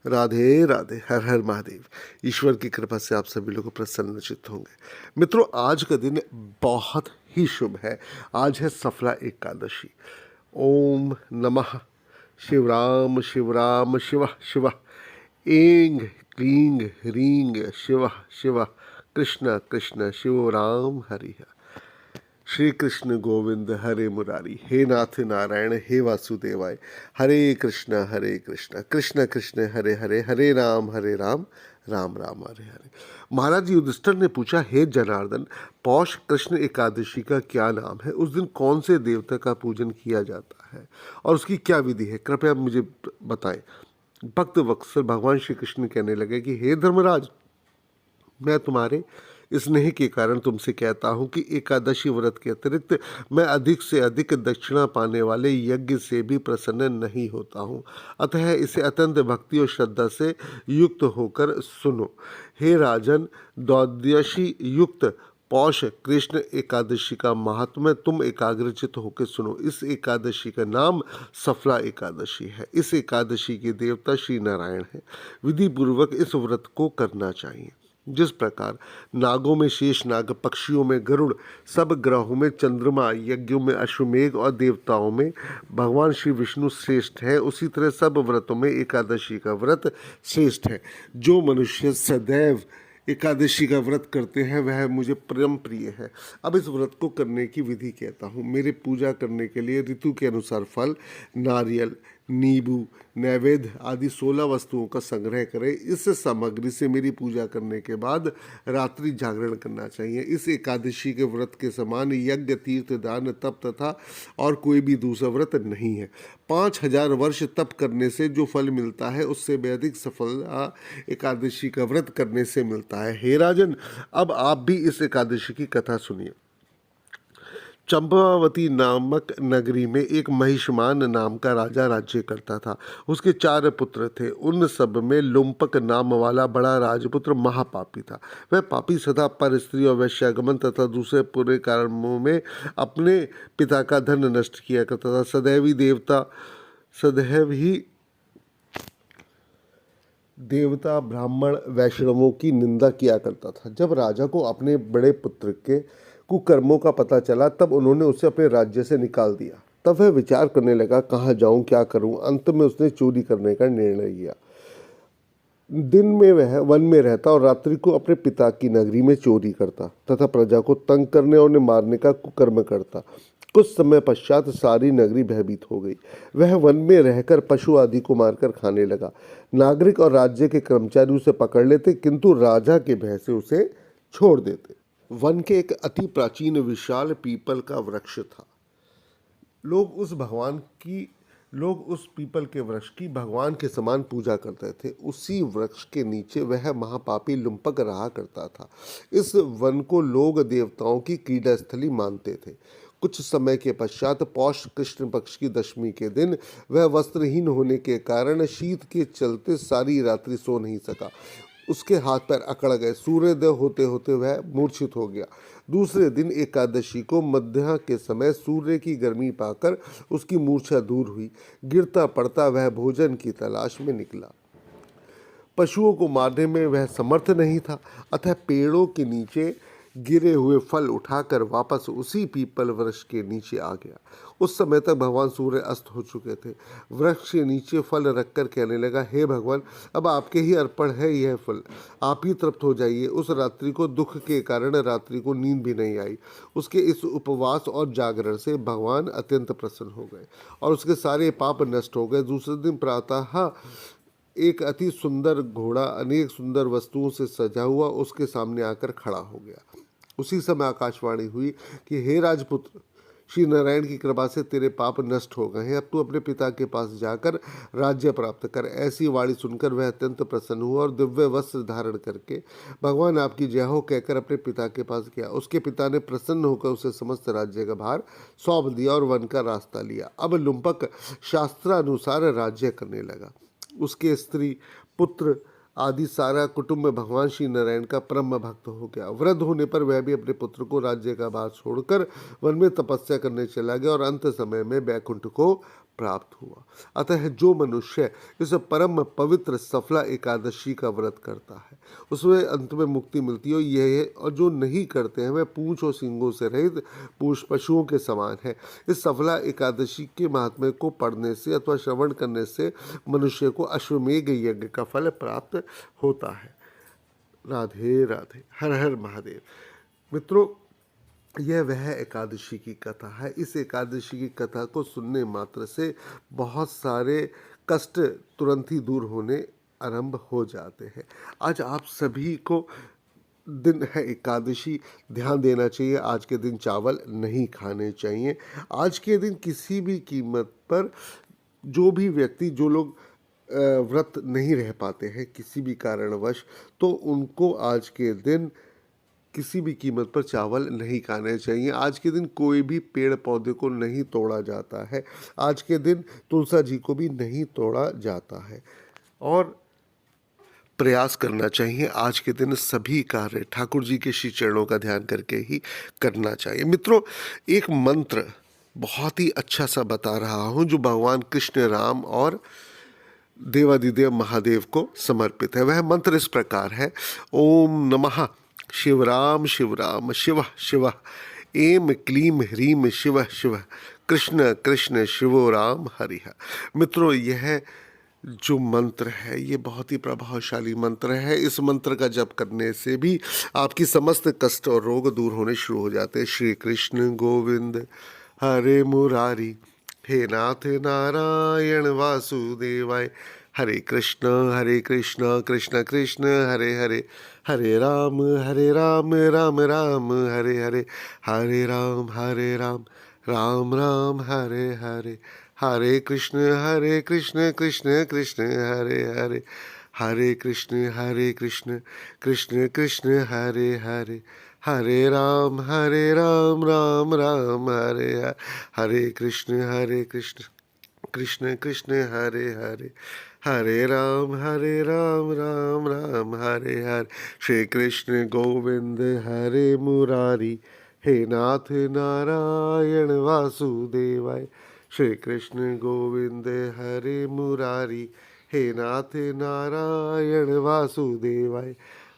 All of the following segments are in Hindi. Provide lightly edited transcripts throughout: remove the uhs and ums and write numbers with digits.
राधे राधे, हर हर महादेव। ईश्वर की कृपा से आप सभी लोग प्रसन्नचित्त होंगे। मित्रों, आज का दिन बहुत ही शुभ है। आज है सफला एकादशी। ओम नमः शिवराम शिवराम शिव शिव। ऐं क्लीं ह्रीं शिव शिव। कृष्ण कृष्ण शिवराम हरि। श्री कृष्ण गोविंद हरे मुरारी, हे नाथ नारायण, हे वासुदेवाय। हरे कृष्ण कृष्ण कृष्ण हरे हरे, हरे राम राम राम हरे हरे। महाराज युधिष्ठिर ने पूछा, हे जनार्दन, पौष कृष्ण एकादशी का क्या नाम है? उस दिन कौन से देवता का पूजन किया जाता है और उसकी क्या विधि है? कृपया मुझे बताएं। भक्त वत्सल भगवान श्री कृष्ण कहने लगे कि हे धर्मराज, मैं तुम्हारे स्नेह के कारण तुमसे कहता हूँ कि एकादशी व्रत के अतिरिक्त मैं अधिक से अधिक दक्षिणा पाने वाले यज्ञ से भी प्रसन्न नहीं होता हूँ। अतः इसे अत्यंत भक्ति और श्रद्धा से युक्त होकर सुनो। हे राजन, द्वादशी युक्त पौष कृष्ण एकादशी का महात्म्य तुम एकाग्रचित होकर सुनो। इस एकादशी का नाम सफला एकादशी है। इस एकादशी के देवता श्री नारायण हैं। विधि पूर्वक इस व्रत को करना चाहिए। जिस प्रकार नागों में शेष नाग, पक्षियों में गरुड़, सब ग्रहों में चंद्रमा, यज्ञों में अश्वमेघ और देवताओं में भगवान श्री विष्णु श्रेष्ठ है, उसी तरह सब व्रतों में एकादशी का व्रत श्रेष्ठ है। जो मनुष्य सदैव एकादशी का व्रत करते हैं वह मुझे परम प्रिय है। अब इस व्रत को करने की विधि कहता हूँ। मेरे पूजा करने के लिए ऋतु के अनुसार फल, नारियल, नींबू, नैवेद्य आदि 16 वस्तुओं का संग्रह करें। इस सामग्री से मेरी पूजा करने के बाद रात्रि जागरण करना चाहिए। इस एकादशी के व्रत के समान यज्ञ, तीर्थ, दान, तप तथा और कोई भी दूसरा व्रत नहीं है। 5000 वर्ष तप करने से जो फल मिलता है उससे भी अधिक सफल एकादशी का व्रत करने से मिलता है। हे राजन, अब आप भी इस एकादशी की कथा सुनिए। चंपावती नामक नगरी में एक महिषमान नाम का राजा राज्य करता था। उसके 4 पुत्र थे। उन सब में लुम्पक नाम वाला बड़ा राजपुत्र महापापी था। वह पापी सदा पर स्त्री और वैश्यागमन तथा दूसरे पूरे कारणों में अपने पिता का धन नष्ट किया करता था। सदैव ही देवता, ब्राह्मण, वैष्णवों की निंदा किया करता था। जब राजा को अपने बड़े पुत्र के कुकर्मों का पता चला तब उन्होंने उसे अपने राज्य से निकाल दिया। तब वह विचार करने लगा, कहाँ जाऊं, क्या करूं। अंत में उसने चोरी करने का निर्णय लिया। दिन में वह वन में रहता और रात्रि को अपने पिता की नगरी में चोरी करता तथा प्रजा को तंग करने और उन्हें मारने का कुकर्म करता। कुछ समय पश्चात सारी नगरी भयभीत हो गई। वह वन में रहकर पशु आदि को मारकर खाने लगा। नागरिक और राज्य के कर्मचारी उसे पकड़ लेते, किंतु राजा के भय से उसे छोड़ देते। वन के एक अति प्राचीन विशाल पीपल का वृक्ष था। लोग उस पीपल के वृक्ष की भगवान के समान पूजा करते थे। उसी वृक्ष के नीचे वह महापापी लुम्पक रहा करता था। इस वन को लोग देवताओं की क्रीड़ा स्थली मानते थे। कुछ समय के पश्चात पौष कृष्ण पक्ष की दशमी के दिन वह वस्त्रहीन होने के कारण शीत के चलते सारी रात्रि सो नहीं सका। उसके हाथ पैर अकड़ गए। सूर्योदय होते होते वह मूर्छित हो गया। दूसरे दिन एकादशी को मध्याह्न के समय सूर्य की गर्मी पाकर उसकी मूर्छा दूर हुई। गिरता पड़ता वह भोजन की तलाश में निकला। पशुओं को मारने में वह समर्थ नहीं था, अतः पेड़ों के नीचे गिरे हुए फल उठाकर वापस उसी पीपल वृक्ष के नीचे आ गया। उस समय तक भगवान सूर्य अस्त हो चुके थे। वृक्ष के नीचे फल रखकर कहने लगा, हे भगवान, अब आपके ही अर्पण है यह फल, आप ही तृप्त हो जाइए। उस रात्रि को दुख के कारण रात्रि को नींद भी नहीं आई। उसके इस उपवास और जागरण से भगवान अत्यंत प्रसन्न हो गए और उसके सारे पाप नष्ट हो गए। दूसरे दिन प्रातः एक अति सुंदर घोड़ा अनेक सुंदर वस्तुओं से सजा हुआ उसके सामने आकर खड़ा हो गया। उसी समय आकाशवाणी हुई कि हे राजपुत्र, श्री नारायण की कृपा से तेरे पाप नष्ट हो गए हैं। अब तू अपने पिता के पास जाकर राज्य प्राप्त कर। ऐसी वाणी सुनकर वह अत्यंत प्रसन्न हुआ और दिव्य वस्त्र धारण करके भगवान आपकी जय हो कहकर अपने पिता के पास गया। उसके पिता ने प्रसन्न होकर उसे समस्त राज्य का भार सौंप दिया और वन का रास्ता लिया। अब लुम्पक शास्त्रानुसार राज्य करने लगा। उसके स्त्री, पुत्र आदि सारा कुटुंब भगवान श्री नारायण का परम भक्त हो गया। वृद्ध होने पर वह भी अपने पुत्र को राज्य का भार छोड़कर वन में तपस्या करने चला गया और अंत समय में बैकुंठ को प्राप्त हुआ। अतः जो मनुष्य इस परम पवित्र सफला एकादशी का व्रत करता है उसमें अंत में मुक्ति मिलती है। यह है, और जो नहीं करते हैं वह पूंछ और सींगों से रहित पशुओं के समान है। इस सफला एकादशी के महात्म्य को पढ़ने से अथवा श्रवण करने से मनुष्य को अश्वमेघ यज्ञ का फल प्राप्त होता है। राधे राधे, हर हर महादेव। मित्रों, यह वह एकादशी की कथा है। इस एकादशी की कथा को सुनने मात्र से बहुत सारे कष्ट तुरंत ही दूर होने आरंभ हो जाते हैं। आज आप सभी को दिन है एकादशी, ध्यान देना चाहिए। आज के दिन चावल नहीं खाने चाहिए। आज के दिन किसी भी कीमत पर जो भी व्यक्ति, जो लोग व्रत नहीं रह पाते हैं किसी भी कारणवश, तो उनको आज के दिन किसी भी कीमत पर चावल नहीं खाने चाहिए। आज के दिन कोई भी पेड़ पौधे को नहीं तोड़ा जाता है। आज के दिन तुलसा जी को भी नहीं तोड़ा जाता है। और प्रयास करना चाहिए आज के दिन सभी कार्य ठाकुर जी के श्री चरणों का ध्यान करके ही करना चाहिए। मित्रों, एक मंत्र बहुत ही अच्छा सा बता रहा हूँ जो भगवान कृष्ण, राम और देवादिदेव महादेव को समर्पित है। वह मंत्र इस प्रकार है: ओम नमः शिवराम शिवराम शिव शिव, एम क्लीम ह्रीम शिव शिव, कृष्ण कृष्ण शिवो राम हरिः। मित्रों, यह जो मंत्र है ये बहुत ही प्रभावशाली मंत्र है। इस मंत्र का जप करने से भी आपकी समस्त कष्ट और रोग दूर होने शुरू हो जाते हैं। श्री कृष्ण गोविंद हरे मुरारी, हे नाथ नारायण वासुदेवाय, हरे कृष्ण कृष्ण कृष्ण हरे हरे, हरे राम राम राम हरे हरे, हरे राम राम राम हरे हरे, हरे कृष्ण कृष्ण कृष्ण हरे हरे, हरे कृष्ण कृष्ण कृष्ण हरे हरे, हरे राम राम राम हरे हरे, हरे कृष्ण कृष्ण कृष्ण हरे हरे, हरे राम राम राम हरे हरे। श्री कृष्ण गोविंद हरे मुरारी, हे नाथ नारायण वासुदेवाय। श्री कृष्ण गोविंद हरे मुरारी, हे नाथ नारायण वासुदेवाय।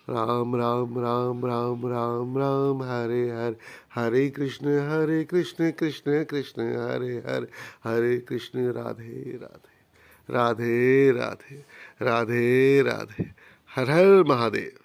राम राम हरे हरे, हरे कृष्ण कृष्ण कृष्ण हरे हरे, हरे कृष्ण। राधे राधे, राधे राधे, राधे राधे, हर हर महादेव।